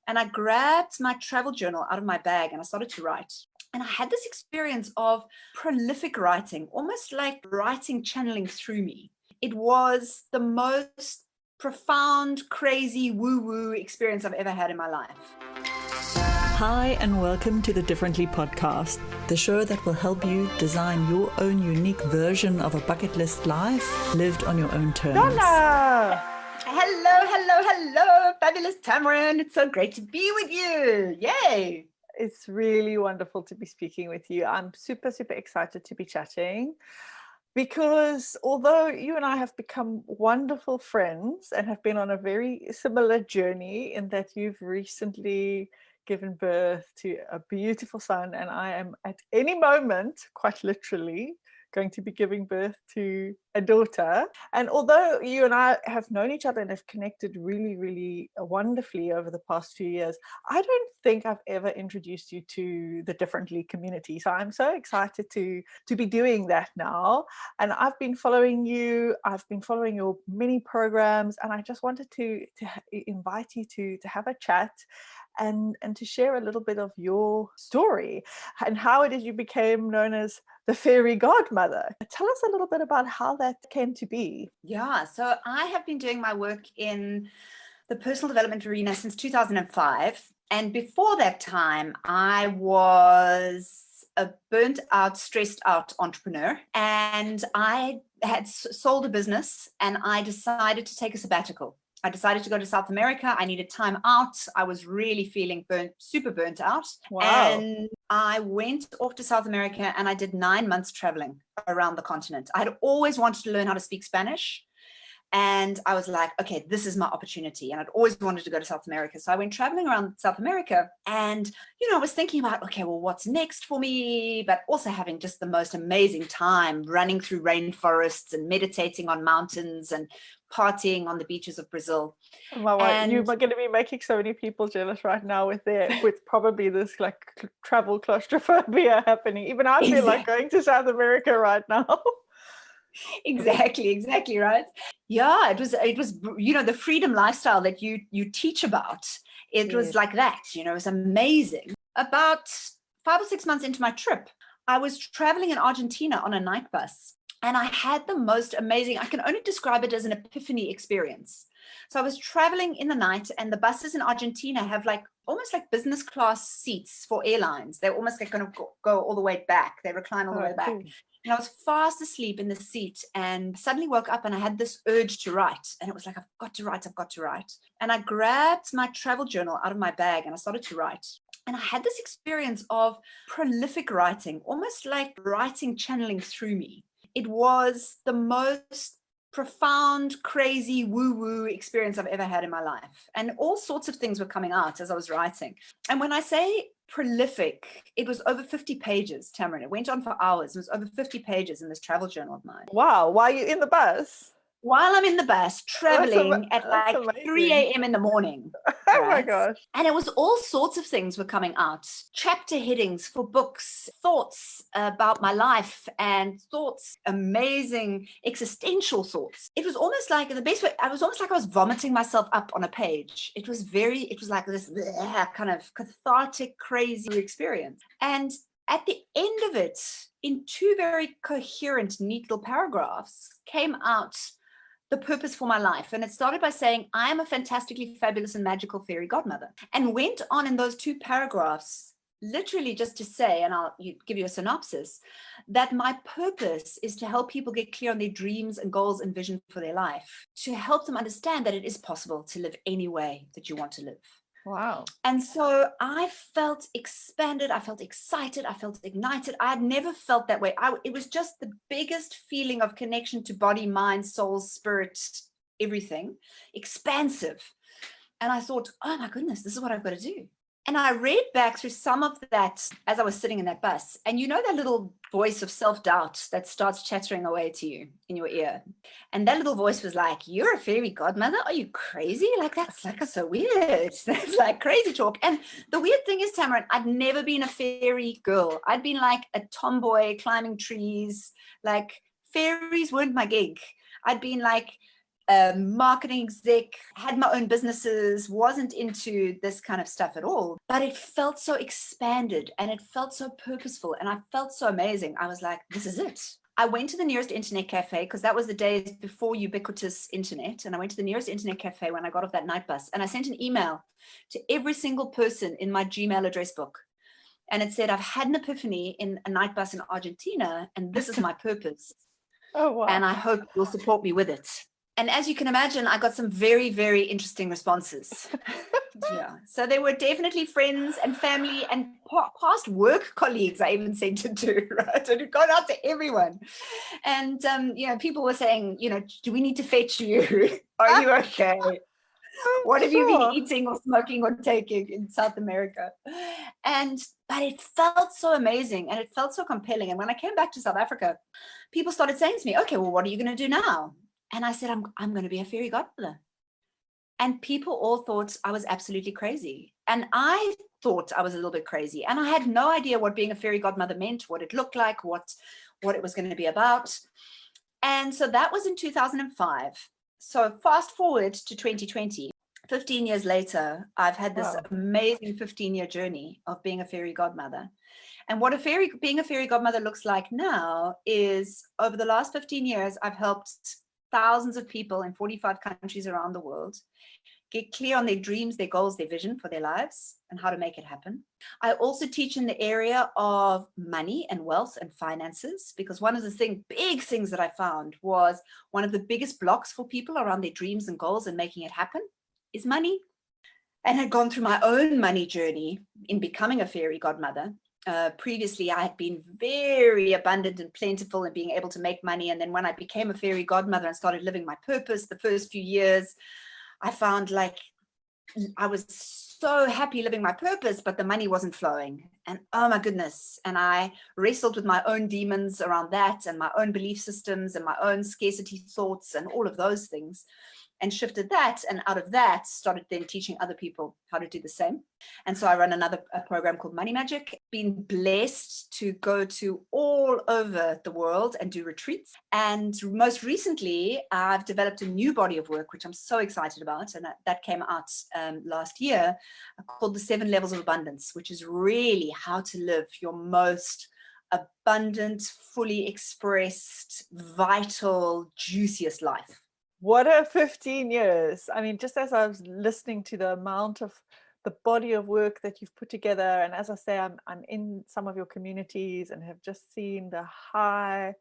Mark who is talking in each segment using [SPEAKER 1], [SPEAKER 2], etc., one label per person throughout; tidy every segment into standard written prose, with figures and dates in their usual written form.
[SPEAKER 1] and I grabbed my travel journal out of my bag and I started to write. And I had this experience of prolific writing, almost like writing channeling through me. It was the most profound, crazy, woo-woo experience I've ever had in my life.
[SPEAKER 2] Hi, and welcome to the Differently podcast, the show that will help you design your own unique version of a bucket list life lived on your own terms.
[SPEAKER 1] Donna! Hello, fabulous Tamarind. It's so great to be with you. Yay!
[SPEAKER 3] It's really wonderful to be speaking with you. I'm super excited to be chatting because although you and I have become wonderful friends and have been on a very similar journey in that you've recently given birth to a beautiful son, and I am at any moment, quite literally, going to be giving birth to a daughter. And although you and I have known each other and have connected really wonderfully over the past few years, I don't think I've ever introduced you to the Differently community. So I'm so excited to be doing that now. And I've been following you, I've been following your many programs, and I just wanted to invite you to have a chat and to share a little bit of your story and how it is you became known as the Fairy Godmother. Tell us a little bit about how that came to be.
[SPEAKER 1] Yeah, so I have been doing my work in the personal development arena since 2005. And before that time, I was a burnt out, stressed out entrepreneur. And I had sold a business and I decided to take a sabbatical. I decided to go to South America. I needed time out. I was really feeling super burnt out.
[SPEAKER 3] Wow.
[SPEAKER 1] And I went off to South America and I did 9 months traveling around the continent. I had always wanted to learn how to speak Spanish. And I was like, okay, this is my opportunity. And I'd always wanted to go to South America. So I went traveling around South America and, I was thinking about, okay, well, what's next for me? But also having just the most amazing time running through rainforests and meditating on mountains and partying on the beaches of Brazil.
[SPEAKER 3] You're going to be making so many people jealous right now with probably this like travel claustrophobia happening. Even I feel like going to South America right now.
[SPEAKER 1] Exactly right. Yeah, it was the freedom lifestyle that you teach about. It was like that, it was amazing. About 5 or 6 months into my trip, I was traveling in Argentina on a night bus. And I had the most amazing, I can only describe it as an epiphany experience. So I was traveling in the night, and the buses in Argentina have almost like business class seats for airlines. They're almost like going to go all the way back. They recline all the way back. Cool. And I was fast asleep in the seat and suddenly woke up and I had this urge to write. And it was like, I've got to write. And I grabbed my travel journal out of my bag and I started to write. And I had this experience of prolific writing, almost like writing channeling through me. It was the most profound, crazy, woo-woo experience I've ever had in my life. And all sorts of things were coming out as I was writing. And when I say prolific, it was over 50 pages, Tamarind. It went on for hours. It was over 50 pages in this travel journal of mine.
[SPEAKER 3] Wow. Why are you in the bus?
[SPEAKER 1] While I'm in the bus, traveling at
[SPEAKER 3] amazing.
[SPEAKER 1] 3 a.m. in the morning.
[SPEAKER 3] Oh my gosh.
[SPEAKER 1] And it was all sorts of things were coming out. Chapter headings for books, thoughts about my life and thoughts, amazing existential thoughts. It was almost like the best way, I was almost like I was vomiting myself up on a page. It was like this kind of cathartic, crazy experience. And at the end of it, in 2 very coherent, neat little paragraphs, came out the purpose for my life. And it started by saying, I am a fantastically fabulous and magical fairy godmother. And went on in those 2 paragraphs, literally just to say, and I'll give you a synopsis, that my purpose is to help people get clear on their dreams and goals and vision for their life, to help them understand that it is possible to live any way that you want to live.
[SPEAKER 3] Wow.
[SPEAKER 1] And so I felt expanded. I felt excited. I felt ignited. I had never felt that way. It was just the biggest feeling of connection to body, mind, soul, spirit, everything, expansive. And I thought, oh my goodness, this is what I've got to do. And I read back through some of that as I was sitting in that bus. And that little voice of self-doubt that starts chattering away to you in your ear. And that little voice was like, you're a fairy godmother? Are you crazy? That's so weird. That's like crazy talk. And the weird thing is, Tamarind, I'd never been a fairy girl. I'd been like a tomboy climbing trees. Like fairies weren't my gig. I'd been like marketing exec, had my own businesses, wasn't into this kind of stuff at all. But it felt so expanded and it felt so purposeful and I felt so amazing. I was like, this is it. I went to the nearest internet cafe because that was the days before ubiquitous internet. And I went to the nearest internet cafe when I got off that night bus. And I sent an email to every single person in my Gmail address book. And it said, I've had an epiphany in a night bus in Argentina, and this is my purpose.
[SPEAKER 3] Oh, wow.
[SPEAKER 1] And I hope you'll support me with it. And as you can imagine, I got some very, very interesting responses. Yeah. So they were definitely friends and family and past work colleagues I even sent it to, right? And it got out to everyone. And, people were saying, do we need to fetch you? Are you okay? What have you been eating or smoking or taking in South America? But it felt so amazing and it felt so compelling. And when I came back to South Africa, people started saying to me, okay, well, what are you going to do now? And I said, I'm going to be a fairy godmother. And people all thought I was absolutely crazy. And I thought I was a little bit crazy. And I had no idea what being a fairy godmother meant, what it looked like, what it was going to be about. And so that was in 2005. So fast forward to 2020, 15 years later, I've had this amazing 15-year journey of being a fairy godmother. And what being a fairy godmother looks like now is over the last 15 years, I've helped thousands of people in 45 countries around the world get clear on their dreams, their goals, their vision for their lives and how to make it happen. I also teach in the area of money and wealth and finances, because one of the big things that I found was one of the biggest blocks for people around their dreams and goals and making it happen is money. And had gone through my own money journey in becoming a fairy godmother. Previously, I had been very abundant and plentiful and being able to make money. And then when I became a fairy godmother and started living my purpose, the first few years, I found like I was so happy living my purpose, but the money wasn't flowing. And oh my goodness. And I wrestled with my own demons around that and my own belief systems and my own scarcity thoughts and all of those things. And shifted that, and out of that started then teaching other people how to do the same. And so I run a program called Money Magic. Been blessed to go to all over the world and do retreats. And most recently, I've developed a new body of work, which I'm so excited about. And that came out last year, called the 7 Levels of Abundance, which is really how to live your most abundant, fully expressed, vital, juiciest life.
[SPEAKER 3] What a 15 years. I mean, just as I was listening to the amount of the body of work that you've put together, and as I say, I'm in some of your communities and have just seen the high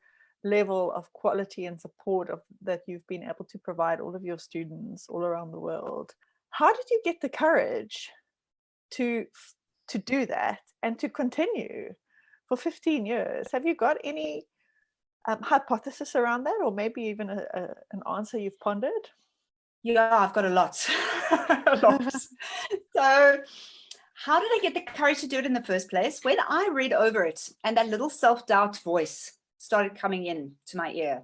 [SPEAKER 3] level of quality and support that you've been able to provide all of your students all around the world. How did you get the courage to do that and to continue for 15 years? Have you got any hypothesis around that, or maybe even an answer you've pondered?
[SPEAKER 1] Yeah, I've got a lot. A lot. So how did I get the courage to do it in the first place? When I read over it and that little self-doubt voice started coming in to my ear,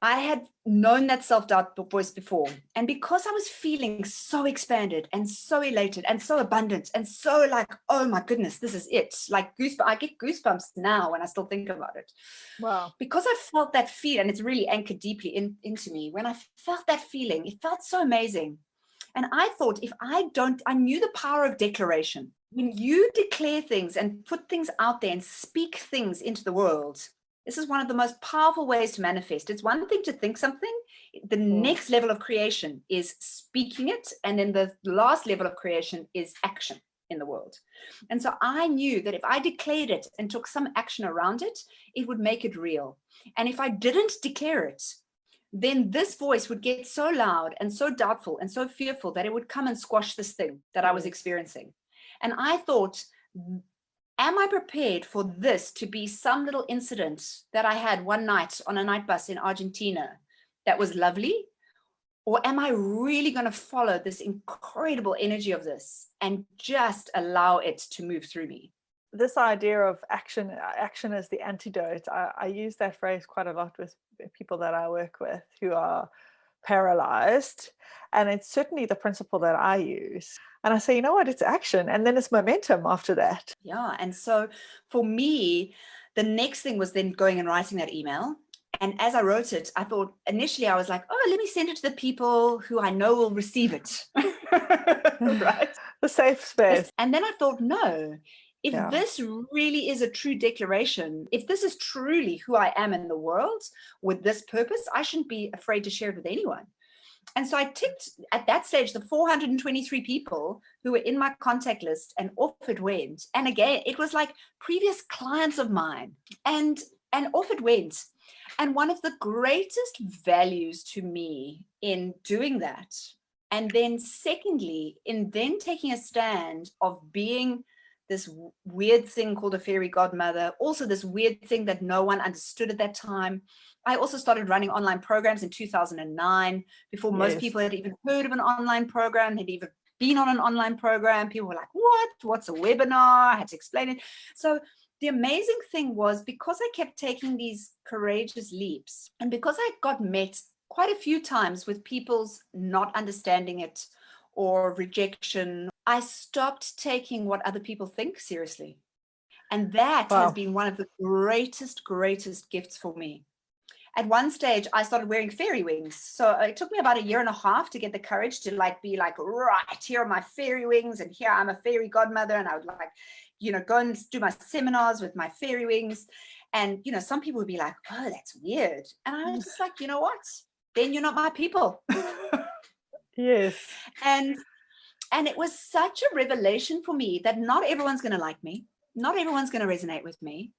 [SPEAKER 1] I had known that self-doubt voice before. And because I was feeling so expanded and so elated and so abundant and so like, oh my goodness, this is it. Like I get goosebumps now when I still think about it.
[SPEAKER 3] Wow.
[SPEAKER 1] Because I felt that feel, and it's really anchored deeply into me. When I felt that feeling, it felt so amazing. And I thought, I knew the power of declaration. When you declare things and put things out there and speak things into the world, this is one of the most powerful ways to manifest. It's one thing to think something. The next level of creation is speaking it. And then the last level of creation is action in the world. And so I knew that if I declared it and took some action around it, it would make it real. And if I didn't declare it, then this voice would get so loud and so doubtful and so fearful that it would come and squash this thing that I was experiencing. And I thought, am I prepared for this to be some little incident that I had one night on a night bus in Argentina that was lovely? Or am I really going to follow this incredible energy of this and just allow it to move through me?
[SPEAKER 3] This idea of action is the antidote. I use that phrase quite a lot with people that I work with who are paralyzed. And it's certainly the principle that I use. And I say, you know what, it's action. And then it's momentum after that.
[SPEAKER 1] Yeah. And so for me, the next thing was then going and writing that email And as I wrote it, I thought initially I was like, oh, let me send it to the people who I know will receive it. Right?
[SPEAKER 3] The safe space.
[SPEAKER 1] And then I thought, no, if
[SPEAKER 3] Yeah.
[SPEAKER 1] this really is a true declaration, if this is truly who I am in the world with this purpose, I shouldn't be afraid to share it with anyone. And so I ticked at that stage the 423 people who were in my contact list, and off it went. And again, it was like previous clients of mine, and off it went. And one of the greatest values to me in doing that, and then secondly, in then taking a stand of being this weird thing called a fairy godmother, also this weird thing that no one understood at that time. I also started running online programs in 2009 before most people had even heard of an online program, had even been on an online program. People were like, what's a webinar? I had to explain it. So the amazing thing was, because I kept taking these courageous leaps, and because I got met quite a few times with people's not understanding it or rejection, I stopped taking what other people think seriously. And that has been one of the greatest gifts for me. At one stage, I started wearing fairy wings. So it took me about 1.5 years to get the courage to be like, right, here are my fairy wings, and here I'm a fairy godmother. And I would go and do my seminars with my fairy wings. And, some people would be like, oh, that's weird. And I was just like, you know what? Then you're not my people.
[SPEAKER 3] Yes.
[SPEAKER 1] And it was such a revelation for me that not everyone's going to like me. Not everyone's going to resonate with me.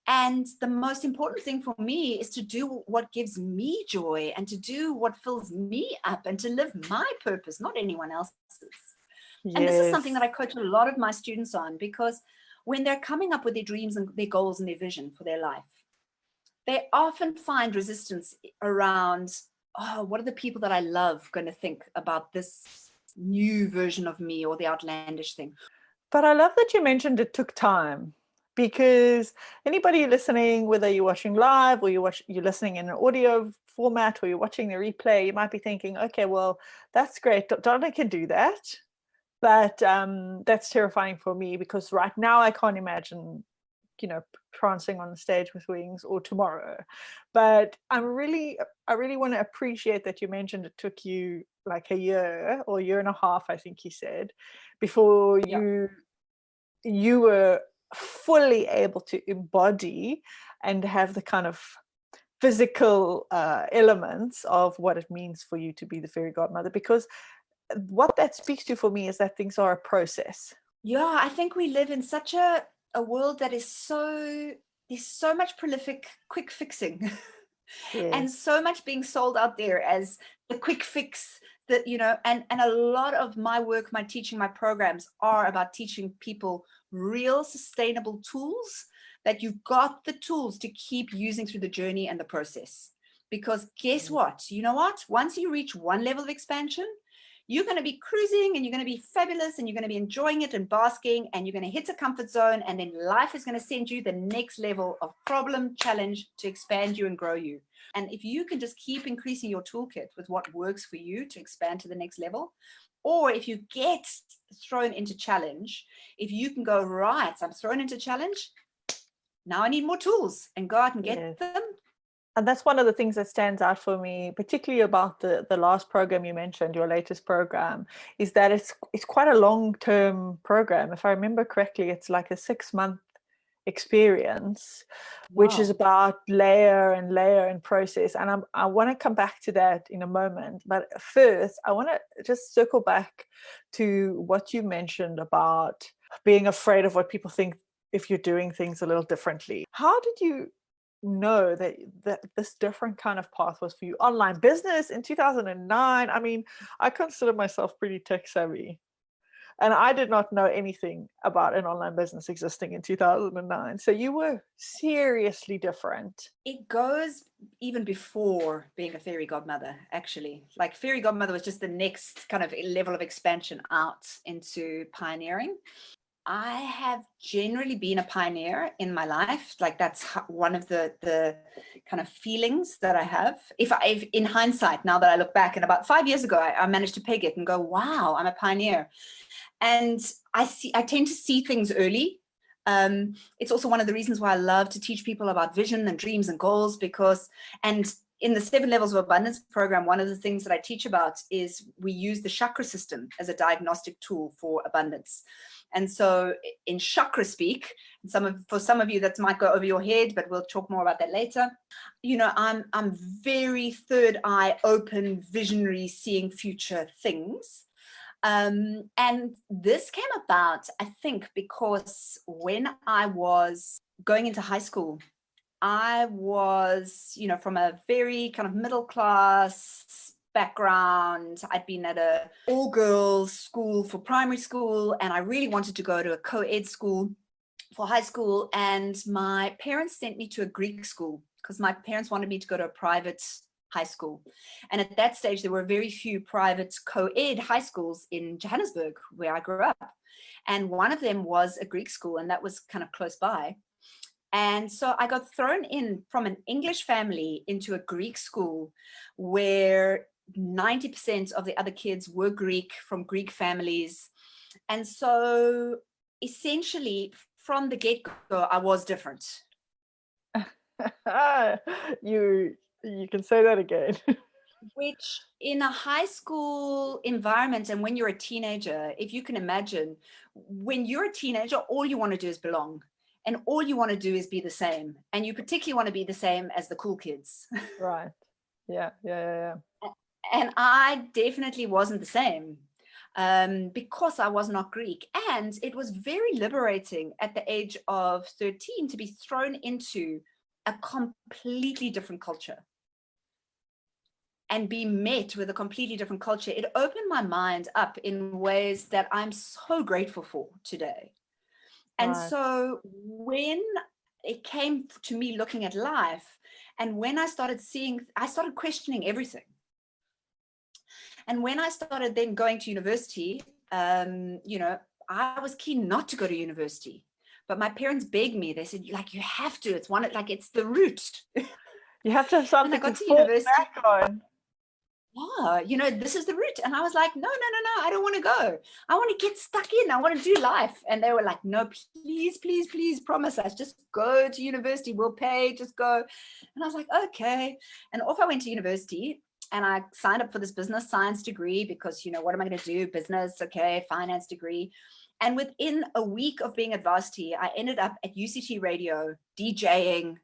[SPEAKER 1] And the most important thing for me is to do what gives me joy, and to do what fills me up, and to live my purpose, not anyone else's. Yes. And this is something that I coach a lot of my students on, because when they're coming up with their dreams and their goals and their vision for their life, they often find resistance around, oh, what are the people that I love going to think about this new version of me, or the outlandish thing?
[SPEAKER 3] But I love that you mentioned it took time, because anybody listening, whether you're watching live or you're listening in an audio format, or you're watching the replay, you might be thinking, okay, well, that's great. Donna can do that. But that's terrifying for me, because right now I can't imagine, prancing on the stage with wings, or tomorrow. But I really want to appreciate that you mentioned it took you like 1 year or 1.5 years, I think you said, before you were fully able to embody and have the kind of physical elements of what it means for you to be the fairy godmother. Because what that speaks to for me is that things are a process.
[SPEAKER 1] Yeah, I think we live in such a world that is there's so much prolific quick fixing. Yes. And so much being sold out there as the quick fix, that, and a lot of my work, my teaching, my programs are about teaching people real sustainable tools, that you've got the tools to keep using through the journey and the process. Because guess what? You know what? Once you reach one level of expansion, you're going to be cruising, and you're going to be fabulous, and you're going to be enjoying it and basking, and you're going to hit a comfort zone, and then life is going to send you the next level of problem, challenge to expand you and grow you. And if you can just keep increasing your toolkit with what works for you to expand to the next level, or if you get thrown into challenge, if you can go, right, I'm thrown into challenge, now I need more tools, and go out and get them.
[SPEAKER 3] And that's one of the things that stands out for me, particularly about the last program you mentioned, your latest program, is that it's quite a long-term program. If I remember correctly, it's like a 6-month experience, which is about layer and process. And I want to come back to that in a moment. But first, I want to just circle back to what you mentioned about being afraid of what people think if you're doing things a little differently. How did you know that this different kind of path was for you? Online business in 2009. I mean, I consider myself pretty tech savvy, and I did not know anything about an online business existing in 2009. So you were seriously different.
[SPEAKER 1] It goes even before being a fairy godmother, actually. Like, fairy godmother was just the next kind of level of expansion out into pioneering. I have generally been a pioneer in my life. Like, that's one of the kind of feelings that I have. If in hindsight, now that I look back, and about 5 years ago, I managed to peg it and go, wow, I'm a pioneer. And I tend to see things early. It's also one of the reasons why I love to teach people about vision and dreams and goals, and in the 7 Levels of Abundance program, one of the things that I teach about is we use the chakra system as a diagnostic tool for abundance. And so in chakra speak, for some of you that might go over your head, but we'll talk more about that later. I'm very third eye open, visionary, seeing future things. And this came about, I think, because when I was going into high school, I was, from a very kind of middle class background. I'd been at a all-girls school for primary school, and I really wanted to go to a co-ed school for high school. And my parents sent me to a Greek school because my parents wanted me to go to a private high school. And at that stage, there were very few private co-ed high schools in Johannesburg, where I grew up. And one of them was a Greek school, and that was kind of close by. And so I got thrown in from an English family into a Greek school where 90% of the other kids were Greek, from Greek families. And so essentially from the get-go, I was different.
[SPEAKER 3] You can say that again.
[SPEAKER 1] Which in a high school environment, and when you're a teenager, if you can imagine, when you're a teenager, all you want to do is belong. And all you want to do is be the same. And you particularly want to be the same as the cool kids.
[SPEAKER 3] Right. Yeah.
[SPEAKER 1] And I definitely wasn't the same because I was not Greek. And it was very liberating at the age of 13 to be thrown into a completely different culture and be met with a completely different culture. It opened my mind up in ways that I'm so grateful for today. And so when it came to me looking at life, and when I started questioning everything. And when I started then going to university, I was keen not to go to university, but my parents begged me. They said, you have to, it's the root.
[SPEAKER 3] You have to have something to fall back on.
[SPEAKER 1] Yeah, this is the route. And I was like, no, I don't want to go. I want to get stuck in. I want to do life. And they were like, no, please promise us. Just go to university. We'll pay. Just go. And I was like, okay. And off I went to university, and I signed up for this business science degree because, what am I going to do? Business, okay, finance degree. And within a week of being at varsity, I ended up at UCT Radio DJing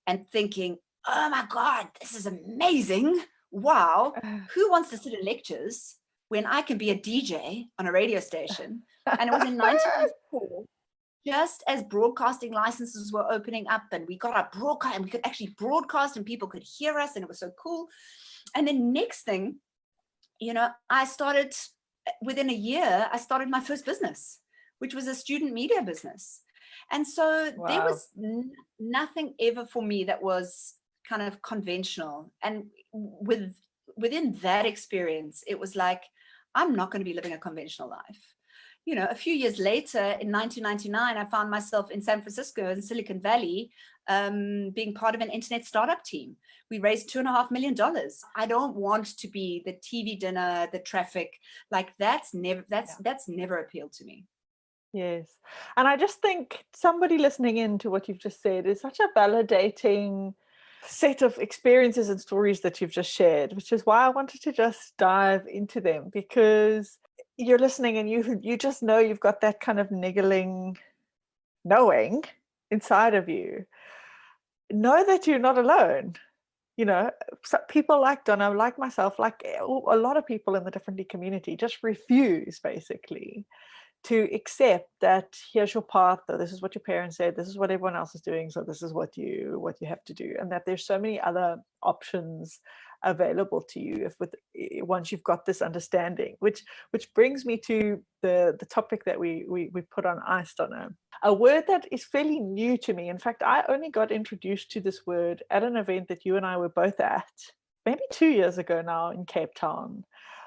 [SPEAKER 1] and thinking, oh my God, this is amazing. Wow, who wants to sit in lectures when I can be a DJ on a radio station? And it was in 1994, just as broadcasting licenses were opening up, and we got our broadcast, and we could actually broadcast and people could hear us, and it was so cool. And then next thing, I started, within a year, I started my first business, which was a student media business. And so there was nothing ever for me that was kind of conventional. And within that experience, it was like, I'm not going to be living a conventional life. A few years later, in 1999, I found myself in San Francisco in Silicon Valley, being part of an internet startup team. We raised $2.5 million. I don't want to be the TV dinner, the traffic, that's never appealed to me.
[SPEAKER 3] Yes. And I just think somebody listening in to what you've just said is such a validating set of experiences and stories that you've just shared, which is why I wanted to just dive into them, because you're listening and you just know you've got that kind of niggling knowing inside of you. Know that you're not alone. People like Donna, like myself, like a lot of people in the Differently community just refuse basically to accept that here's your path, or this is what your parents said, this is what everyone else is doing, so this is what you have to do, and that there's so many other options available to you once you've got this understanding, which brings me to the topic that we put on ice, Donna. A word that is fairly new to me. In fact, I only got introduced to this word at an event that you and I were both at maybe 2 years ago now in Cape Town,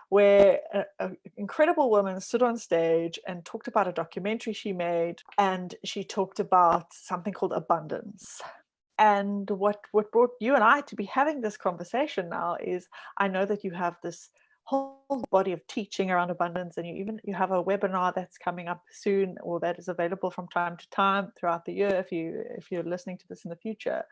[SPEAKER 3] where an incredible woman stood on stage and talked about a documentary she made, and she talked about something called abundance. And what brought you and I to be having this conversation now is, I know that you have this whole body of teaching around abundance, and you have a webinar that's coming up soon, or that is available from time to time throughout the year if you're listening to this in the future,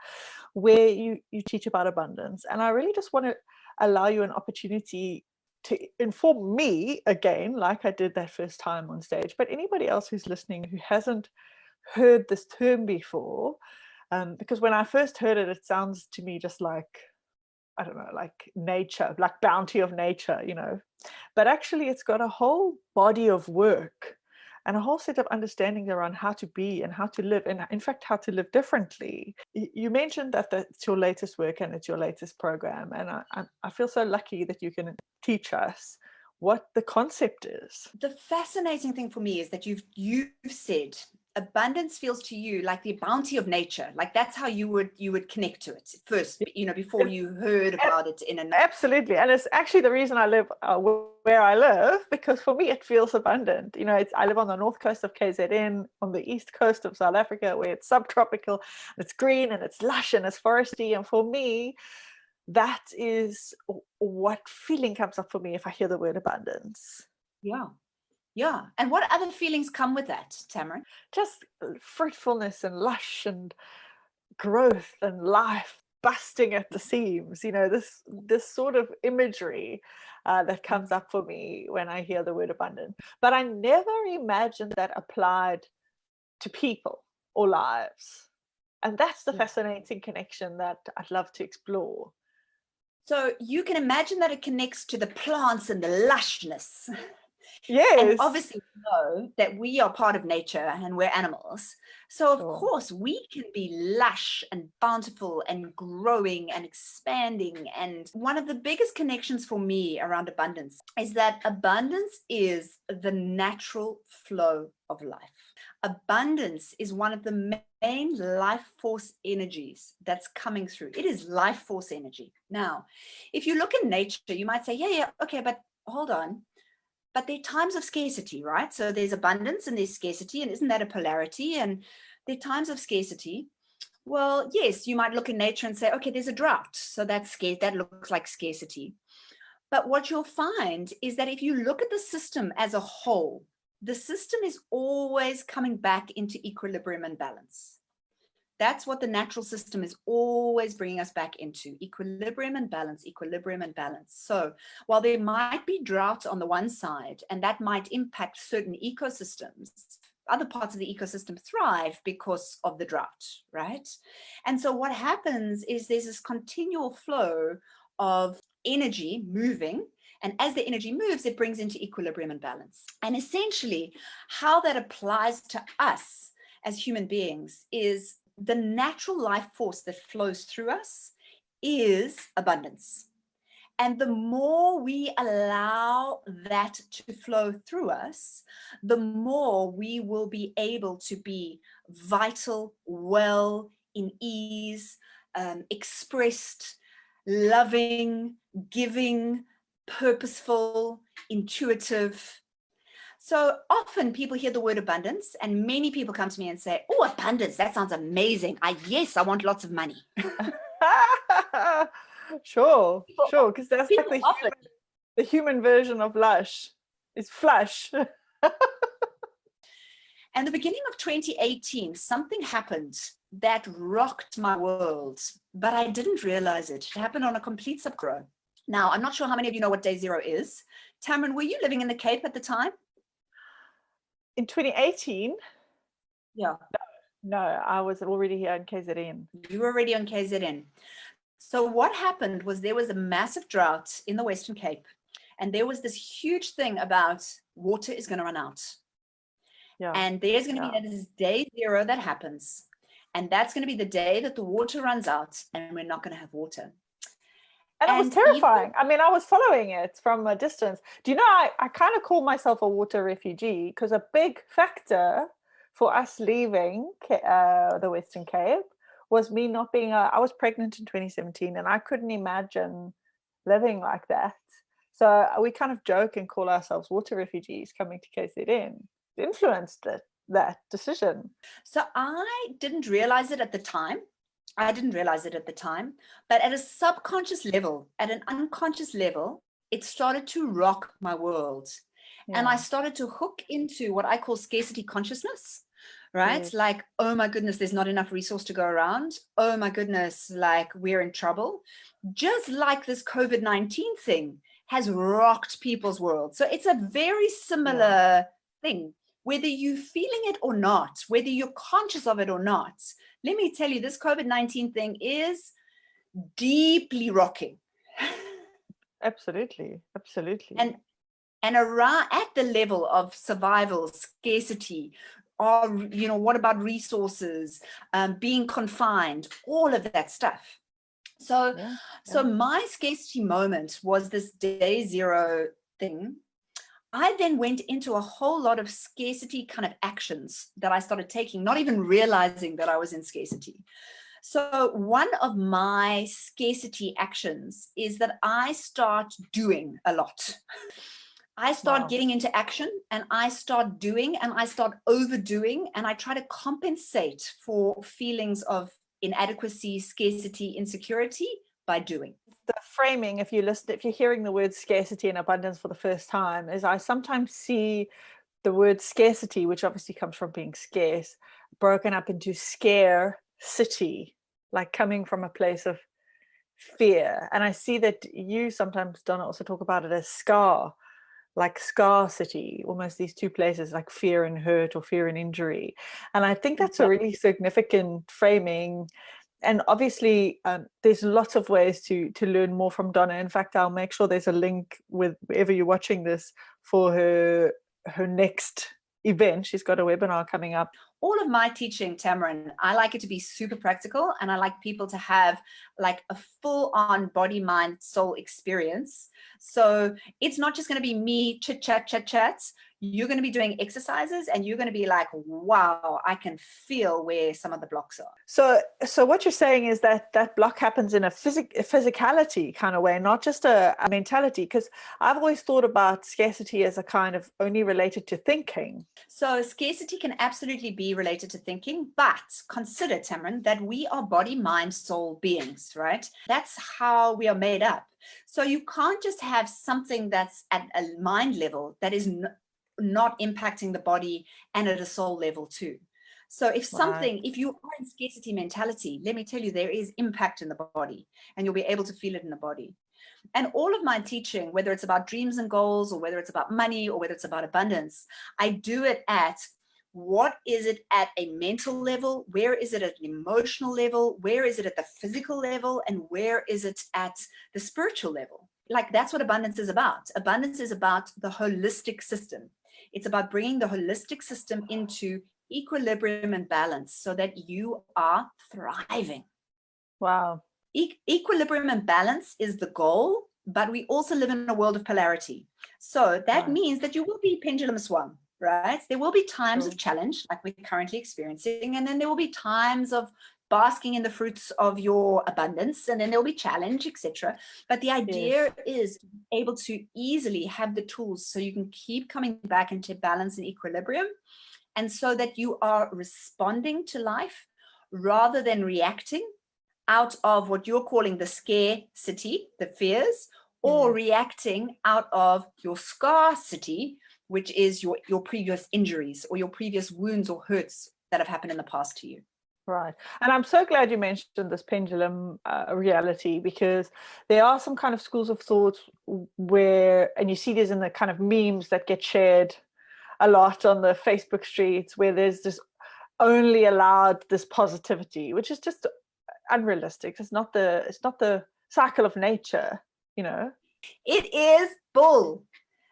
[SPEAKER 3] where you teach about abundance. And I really just want to allow you an opportunity to inform me again, like I did that first time on stage, but anybody else who's listening who hasn't heard this term before, because when I first heard it, it sounds to me just like, I don't know, like nature, like bounty of nature, but actually it's got a whole body of work and a whole set of understandings around how to be and how to live, and in fact how to live differently. You mentioned that it's your latest work and it's your latest program, and I feel so lucky that you can teach us what the concept is.
[SPEAKER 1] The fascinating thing for me is that you've said abundance feels to you like the bounty of nature, like that's how you would connect to it first, before you heard about it in an
[SPEAKER 3] absolutely. And it's actually the reason I live where I live, because for me it feels abundant. I live on the north coast of KZN, on the east coast of South Africa, where it's subtropical, and it's green and it's lush and it's foresty, and for me that is what feeling comes up for me if I hear the word abundance.
[SPEAKER 1] Yeah. And what other feelings come with that, Tamarin?
[SPEAKER 3] Just fruitfulness and lush and growth and life busting at the seams, this sort of imagery that comes up for me when I hear the word abundant. But I never imagined that applied to people or lives. And that's the fascinating connection that I'd love to explore.
[SPEAKER 1] So you can imagine that it connects to the plants and the lushness.
[SPEAKER 3] Yes.
[SPEAKER 1] And obviously we know that we are part of nature and we're animals. So of course we can be lush and bountiful and growing and expanding. And one of the biggest connections for me around abundance is that abundance is the natural flow of life. Abundance is one of the main life force energies that's coming through. It is life force energy. Now, if you look in nature, you might say, yeah, okay, but hold on. But there are times of scarcity, right? So there's abundance and there's scarcity, and isn't that a polarity? And there are times of scarcity. Well, yes, you might look in nature and say, okay, there's a drought. So that's that looks like scarcity. But what you'll find is that if you look at the system as a whole, the system is always coming back into equilibrium and balance. That's what the natural system is always bringing us back into: equilibrium and balance, equilibrium and balance. So while there might be drought on the one side, and that might impact certain ecosystems, other parts of the ecosystem thrive because of the drought, right? And so what happens is there's this continual flow of energy moving, and as the energy moves, it brings into equilibrium and balance. And essentially, how that applies to us as human beings is the natural life force that flows through us is abundance. And the more we allow that to flow through us, the more we will be able to be vital, well, in ease, expressed, loving, giving, purposeful, intuitive. So often people hear the word abundance, and many people come to me and say, oh, abundance, that sounds amazing. Yes, I want lots of money.
[SPEAKER 3] Sure, because that's like the human version of lush. It's flush.
[SPEAKER 1] And the beginning of 2018, something happened that rocked my world, but I didn't realize it. It happened on a complete sub-zero. Now, I'm not sure how many of you know what day zero is. Tamarin, were you living in the Cape at the time?
[SPEAKER 3] In 2018?
[SPEAKER 1] Yeah.
[SPEAKER 3] No, I was already here in KZN.
[SPEAKER 1] You were already on KZN. So what happened was there was a massive drought in the Western Cape, and there was this huge thing about water is going to run out. Yeah. And there's going to be this day zero that happens, and that's going to be the day that the water runs out and we're not going to have water.
[SPEAKER 3] And it was terrifying. I mean, I was following it from a distance. Do you know, I kind of call myself a water refugee, because a big factor for us leaving the Western Cape was me not being, I was pregnant in 2017, and I couldn't imagine living like that. So we kind of joke and call ourselves water refugees coming to KZN. It influenced that decision.
[SPEAKER 1] So I didn't realize it at the time. But at a subconscious level, at an unconscious level, it started to rock my world. And I started to hook into what I call scarcity consciousness, right?
[SPEAKER 3] Yes.
[SPEAKER 1] Like, oh my goodness, there's not enough resource to go around. Oh my goodness, like we're in trouble. Just like this COVID-19 thing has rocked people's world. So it's a very similar thing, whether you're feeling it or not, whether you're conscious of it or not. Let me tell you, this COVID-19 thing is deeply rocking.
[SPEAKER 3] Absolutely.
[SPEAKER 1] And around at the level of survival, scarcity, or what about resources, being confined, all of that stuff. So my scarcity moment was this day zero thing. I then went into a whole lot of scarcity kind of actions that I started taking, not even realizing that I was in scarcity. So one of my scarcity actions is that I start doing a lot. I start getting into action, and I start doing, and I start overdoing, and I try to compensate for feelings of inadequacy, scarcity, insecurity by doing.
[SPEAKER 3] The framing, if you're hearing the word scarcity and abundance for the first time, is I sometimes see the word scarcity, which obviously comes from being scarce, broken up into scare-city, like coming from a place of fear. And I see that you sometimes, Donna, also talk about it as like scarcity, almost these two places, like fear and hurt or fear and injury. And I think that's a really significant framing. And obviously, there's lots of ways to learn more from Donna. In fact, I'll make sure there's a link with wherever you're watching this for her next event. She's got a webinar coming up.
[SPEAKER 1] All of my teaching, Tamarin, I like it to be super practical, and I like people to have like a full-on body, mind, soul experience. So it's not just going to be me chit chat. You're going to be doing exercises, and you're going to be like, wow, I can feel where some of the blocks are.
[SPEAKER 3] So what you're saying is that block happens in a physicality kind of way, not just a mentality, because I've always thought about scarcity as a kind of only related to thinking.
[SPEAKER 1] So scarcity can absolutely be related to thinking, but consider, Tamarin, that we are body, mind, soul beings, right? That's how we are made up. So you can't just have something that's at a mind level that is not impacting the body and at a soul level too. So if you are in scarcity mentality, let me tell you, there is impact in the body, and you'll be able to feel it in the body. And all of my teaching, whether it's about dreams and goals, or whether it's about money, or whether it's about abundance, I do it at what is it at a mental level, where is it at an emotional level, where is it at the physical level, and where is it at the spiritual level. Like, that's what abundance is about. Abundance is about the holistic system. It's about bringing the holistic system into equilibrium and balance so that you are thriving.
[SPEAKER 3] Wow.
[SPEAKER 1] Equilibrium and balance is the goal, but we also live in a world of polarity. So that means that you will be pendulum swung, right? There will be times of challenge like we're currently experiencing, and then there will be times of basking in the fruits of your abundance, and then there'll be challenge, etc. But the idea is to be able to easily have the tools so you can keep coming back into balance and equilibrium, and so that you are responding to life rather than reacting out of what you're calling the scarcity, the fears, or reacting out of your scarcity, which is your previous injuries or your previous wounds or hurts that have happened in the past to you.
[SPEAKER 3] Right. And I'm so glad you mentioned this pendulum reality, because there are some kind of schools of thought where, and you see this in the kind of memes that get shared a lot on the Facebook streets, where there's this only allowed this positivity, which is just unrealistic. It's not the cycle of nature, you know.
[SPEAKER 1] It is bull.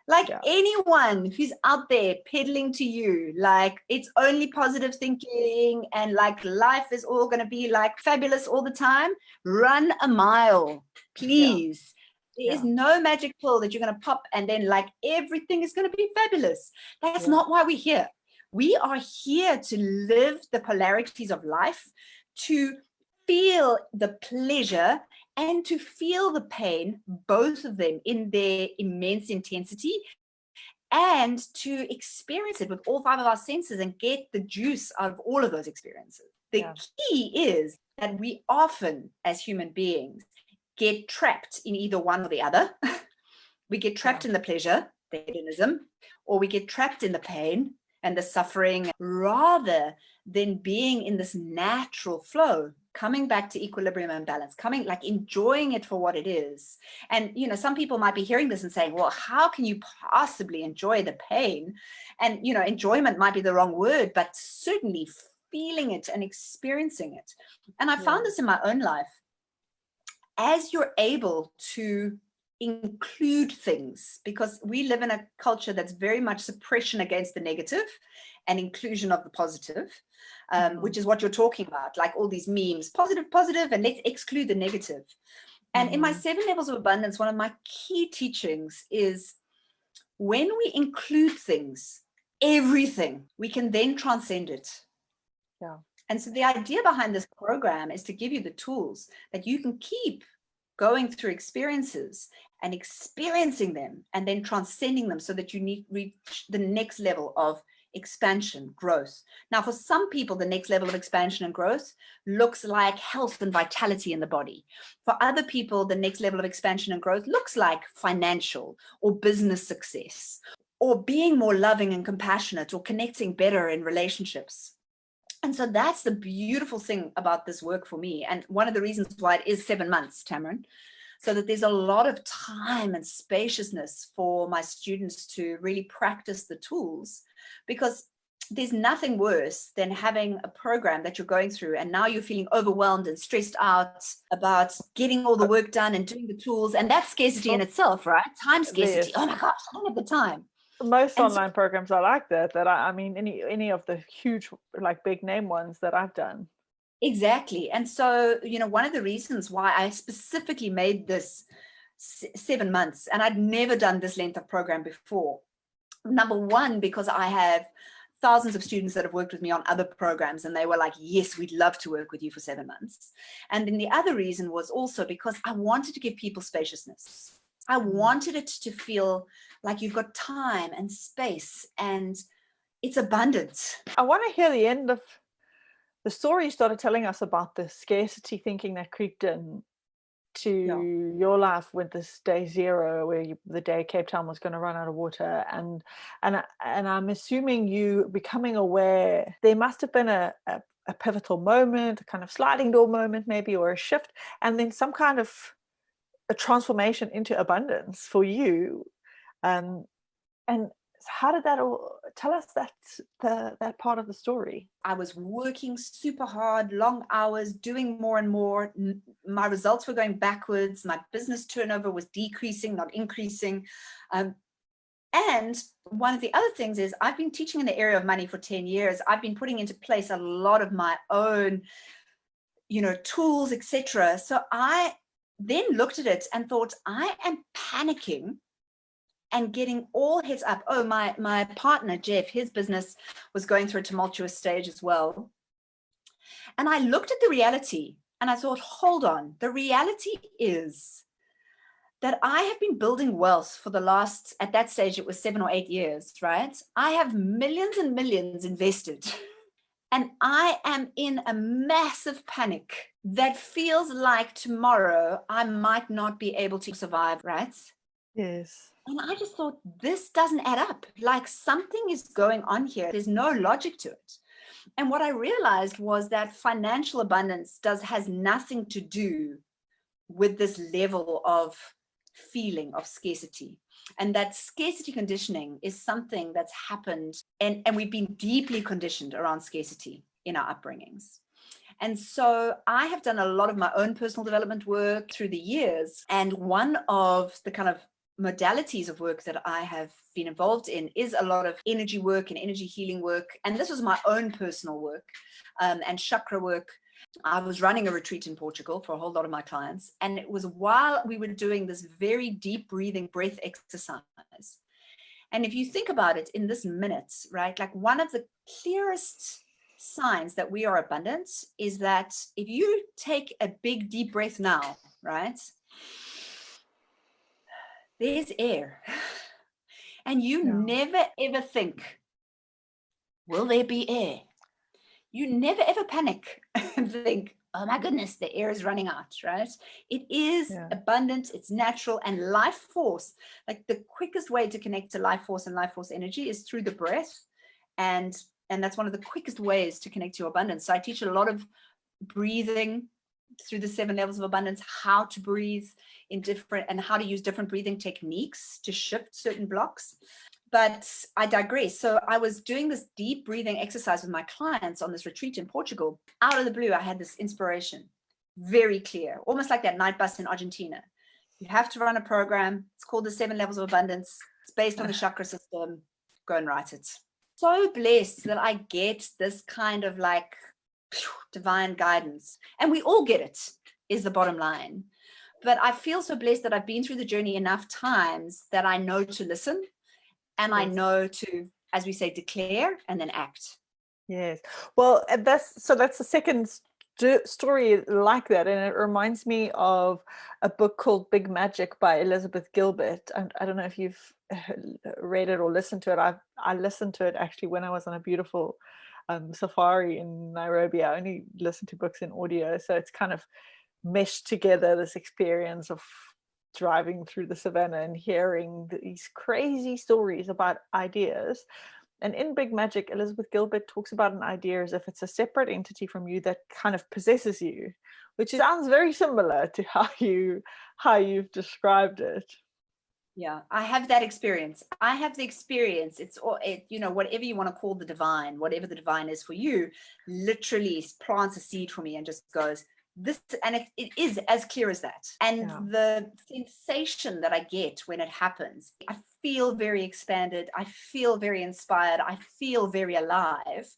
[SPEAKER 1] Like anyone who's out there peddling to you, like it's only positive thinking and like life is all going to be like fabulous all the time, run a mile, please. There is no magic pill that you're going to pop and then like everything is going to be fabulous. That's not why we're here. We are here to live the polarities of life, to feel the pleasure and to feel the pain, both of them in their immense intensity, and to experience it with all five of our senses and get the juice out of all of those experiences. The key is that we often, as human beings, get trapped in either one or the other. We get trapped in the pleasure, the hedonism, or we get trapped in the pain and the suffering, rather than being in this natural flow, coming back to equilibrium and balance, enjoying it for what it is. And, some people might be hearing this and saying, well, how can you possibly enjoy the pain? And, enjoyment might be the wrong word, but certainly feeling it and experiencing it. And I found this in my own life. As you're able to include things, because we live in a culture that's very much suppression against the negative and inclusion of the positive, which is what you're talking about, like all these memes, positive, and let's exclude the negative. And in my 7 levels of abundance, one of my key teachings is when we include things, everything, we can then transcend it.
[SPEAKER 3] Yeah.
[SPEAKER 1] And so the idea behind this program is to give you the tools that you can keep going through experiences and experiencing them and then transcending them so that you reach the next level of expansion, growth. Now, for some people, the next level of expansion and growth looks like health and vitality in the body. For other people, the next level of expansion and growth looks like financial or business success, or being more loving and compassionate, or connecting better in relationships. And so that's the beautiful thing about this work for me. And one of the reasons why it is 7 months, Tamarin, so that there's a lot of time and spaciousness for my students to really practice the tools, because there's nothing worse than having a program that you're going through and now you're feeling overwhelmed and stressed out about getting all the work done and doing the tools. And that's scarcity in itself, right? Time scarcity. Oh my gosh, I don't have the time.
[SPEAKER 3] Most online programs are like that. I mean, any of the huge, like big name ones that I've done.
[SPEAKER 1] Exactly. And so, one of the reasons why I specifically made this 7 months, and I'd never done this length of program before. Number one, because I have thousands of students that have worked with me on other programs, and they were like, yes, we'd love to work with you for 7 months. And then the other reason was also because I wanted to give people spaciousness. I wanted it to feel like you've got time and space and it's abundant.
[SPEAKER 3] I want to hear the end of the story you started telling us about the scarcity thinking that creeped in to your life with this day 0, where the day Cape Town was going to run out of water, and I'm assuming you becoming aware there must have been a pivotal moment, a kind of sliding door moment maybe, or a shift, and then some kind of a transformation into abundance for you, and how did that all, tell us that part of the story?
[SPEAKER 1] I was working super hard, long hours, doing more and more. My results were going backwards. My business turnover was decreasing, not increasing. And one of the other things is I've been teaching in the area of money for 10 years. I've been putting into place a lot of my own, tools, etc. So I then looked at it and thought, I am panicking and getting all heads up. Oh, my partner, Jeff, his business was going through a tumultuous stage as well. And I looked at the reality and I thought, hold on, the reality is that I have been building wealth for the last, at that stage, it was 7 or 8 years, right? I have millions and millions invested. And I am in a massive panic that feels like tomorrow I might not be able to survive, right?
[SPEAKER 3] Yes.
[SPEAKER 1] And I just thought, this doesn't add up. Like something is going on here. There's no logic to it. And what I realized was that financial abundance has nothing to do with this level of feeling of scarcity. And that scarcity conditioning is something that's happened, and we've been deeply conditioned around scarcity in our upbringings. And so I have done a lot of my own personal development work through the years. And one of the kind of modalities of work that I have been involved in is a lot of energy work and energy healing work. And this was my own personal work and chakra work. I was running a retreat in Portugal for a whole lot of my clients. And it was while we were doing this very deep breathing breath exercise. And if you think about it in this minute, right, like one of the clearest signs that we are abundant is that if you take a big deep breath now, right, there's air. And you never ever think, will there be air? You never ever panic and think, oh my goodness, the air is running out, right? It is abundant, it's natural, and life force, like the quickest way to connect to life force and life force energy is through the breath. And that's one of the quickest ways to connect to your abundance. So I teach a lot of breathing through the 7 levels of abundance, how to breathe in different, and how to use different breathing techniques to shift certain blocks. But I digress. So I was doing this deep breathing exercise with my clients on this retreat in Portugal. Out of the blue, I had this inspiration, very clear, almost like that night bus in Argentina. You have to run a program. It's called the 7 levels of abundance. It's based on the chakra system. Go and write it. So blessed that I get this kind of like divine guidance. And we all get it, is the bottom line. But I feel so blessed that I've been through the journey enough times that I know to listen. And I know to, as we say, declare and then act.
[SPEAKER 3] Yes. Well, that's the second story like that. And it reminds me of a book called Big Magic by Elizabeth Gilbert. And I don't know if you've read it or listened to it. I listened to it actually when I was on a beautiful safari in Nairobi. I only listen to books in audio. So it's kind of meshed together this experience of driving through the savannah and hearing these crazy stories about ideas. And in Big Magic, Elizabeth Gilbert talks about an idea as if it's a separate entity from you that kind of possesses you, which sounds very similar to how you've described it.
[SPEAKER 1] Yeah, I have that experience. I have the experience. It's all, whatever you want to call the divine, whatever the divine is for you, literally plants a seed for me and just goes, this, and it is as clear as that. And the sensation that I get when it happens, I feel very expanded. I feel very inspired. I feel very alive.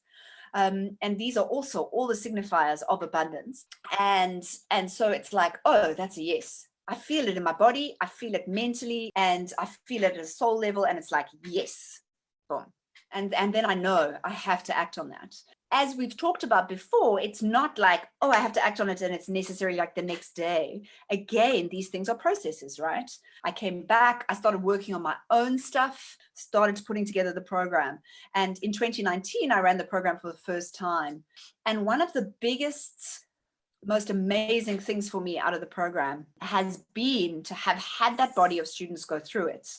[SPEAKER 1] And these are also all the signifiers of abundance. And so it's like, oh, that's a yes. I feel it in my body. I feel it mentally, and I feel it at a soul level. And it's like, yes, boom. And then I know I have to act on that. As we've talked about before, it's not like, oh, I have to act on it and it's necessary like the next day. Again, these things are processes, right? I came back, I started working on my own stuff, started putting together the program. And in 2019, I ran the program for the first time. And one of the biggest, most amazing things for me out of the program has been to have had that body of students go through it,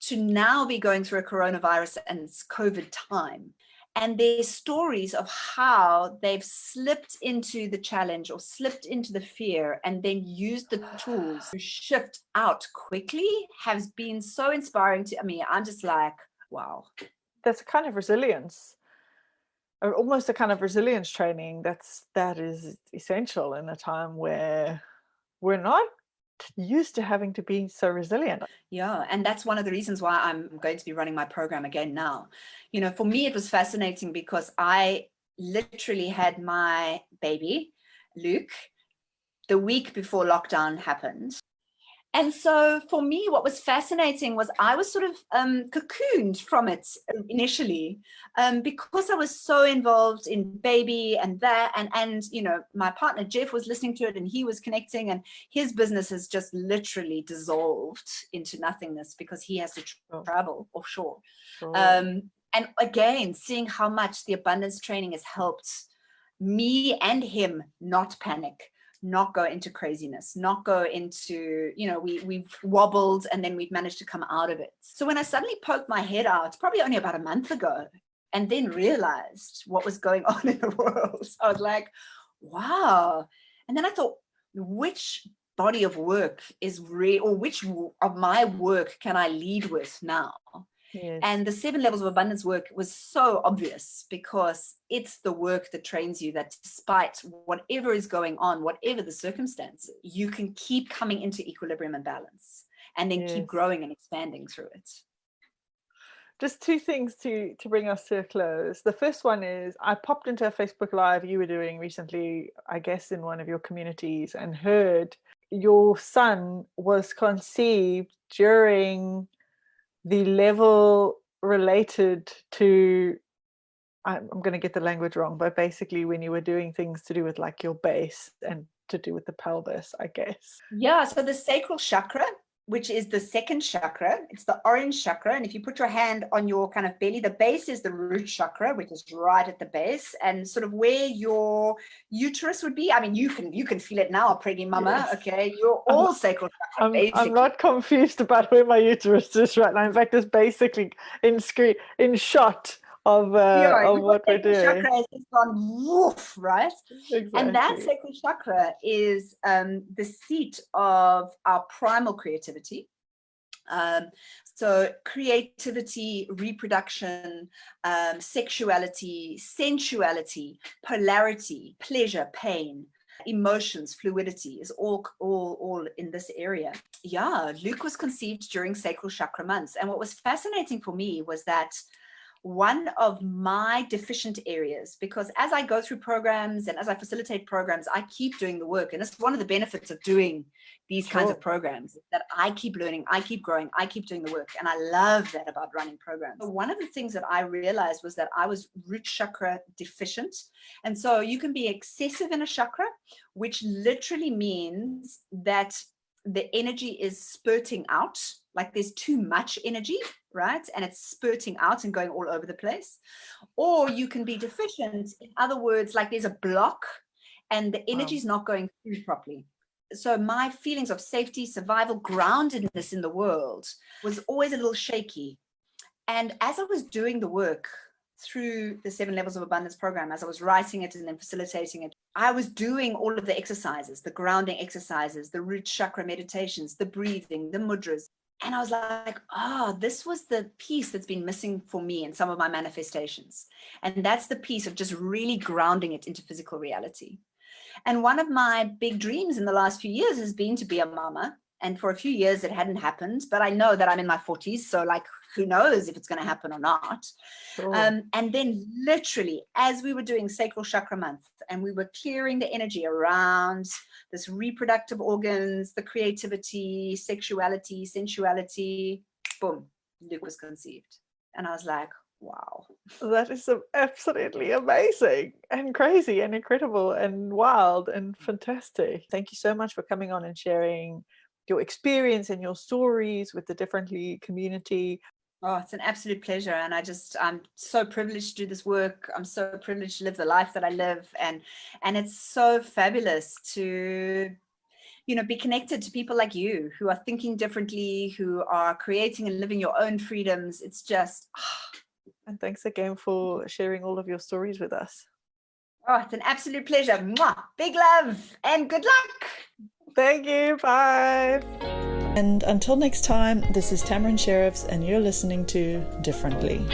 [SPEAKER 1] to now be going through a coronavirus and it's COVID time. And their stories of how they've slipped into the challenge or slipped into the fear and then used the tools to shift out quickly has been so inspiring to me. I'm just like, wow.
[SPEAKER 3] That's a kind of resilience, or almost a kind of resilience training that is essential in a time where we're not used to having to be so resilient.
[SPEAKER 1] Yeah, and that's one of the reasons why I'm going to be running my program again now. For me, it was fascinating because I literally had my baby, Luke, the week before lockdown happened. And so for me, what was fascinating was I was sort of cocooned from it initially because I was so involved in baby and that. And my partner, Jeff, was listening to it and he was connecting, and his business has just literally dissolved into nothingness because he has to travel offshore.
[SPEAKER 3] Sure.
[SPEAKER 1] And again, seeing how much the abundance training has helped me and him not panic, not go into craziness, not go into, we've wobbled and then we've managed to come out of it. So when I suddenly poked my head out, probably only about a month ago, and then realized what was going on in the world, I was like, wow. And then I thought, which body of work is real, or which of my work can I lead with now?
[SPEAKER 3] Yes.
[SPEAKER 1] And the 7 levels of abundance work was so obvious because it's the work that trains you that despite whatever is going on, whatever the circumstances, you can keep coming into equilibrium and balance and then keep growing and expanding through it.
[SPEAKER 3] Just 2 things to bring us to a close. The first one is I popped into a Facebook Live you were doing recently, I guess in one of your communities, and heard your son was conceived during the level related to, I'm going to get the language wrong, but basically when you were doing things to do with like your base and to do with the pelvis, I guess.
[SPEAKER 1] Yeah, so the sacral chakra which is the second chakra. It's the orange chakra. And if you put your hand on your kind of belly, the base is the root chakra, which is right at the base, and sort of where your uterus would be. I mean, you can feel it now, pregnant mama.
[SPEAKER 3] Yes.
[SPEAKER 1] Okay, you're all sacral chakra, basically.
[SPEAKER 3] I'm not confused about where my uterus is right now. In fact, it's basically in shot of what we're doing.
[SPEAKER 1] Chakra has just gone woof, right?
[SPEAKER 3] Exactly.
[SPEAKER 1] And that sacral chakra is the seat of our primal creativity. So creativity, reproduction, sexuality, sensuality, polarity, pleasure, pain, emotions, fluidity is all in this area. Yeah, Luke was conceived during sacral chakra months. And what was fascinating for me was that one of my deficient areas, because as I go through programs and as I facilitate programs, I keep doing the work. And it's one of the benefits of doing these kinds of programs, that I keep learning, I keep growing, I keep doing the work. And I love that about running programs. But one of the things that I realized was that I was root chakra deficient. And so you can be excessive in a chakra, which literally means that the energy is spurting out, like there's too much energy, right? And it's spurting out and going all over the place. Or you can be deficient, in other words, like there's a block and the energy is not going through properly. So my feelings of safety, survival, groundedness in the world was always a little shaky. And as I was doing the work through the 7 Levels of Abundance program, as I was writing it and then facilitating it, I was doing all of the exercises, the grounding exercises, the root chakra meditations, the breathing, the mudras. And I was like, this was the piece that's been missing for me in some of my manifestations. And that's the piece of just really grounding it into physical reality. And one of my big dreams in the last few years has been to be a mama. And for a few years it hadn't happened, but I know that I'm in my 40s. So like, who knows if it's going to happen or not.
[SPEAKER 3] Sure.
[SPEAKER 1] And then literally, as we were doing sacral chakra month and we were clearing the energy around this reproductive organs, the creativity, sexuality, sensuality, boom, Luke was conceived. And I was like, wow.
[SPEAKER 3] That is absolutely amazing and crazy and incredible and wild and fantastic. Thank you so much for coming on and sharing your experience and your stories with the Differently community.
[SPEAKER 1] Oh, it's an absolute pleasure. And I'm so privileged to do this work. I'm so privileged to live the life that I live. And it's so fabulous to, be connected to people like you who are thinking differently, who are creating and living your own freedoms. It's just...
[SPEAKER 3] And thanks again for sharing all of your stories with us.
[SPEAKER 1] Oh, it's an absolute pleasure. Mwah! Big love and good luck.
[SPEAKER 3] Thank you. Bye.
[SPEAKER 2] And until next time, this is Tamron Sheriffs, and you're listening to Differently.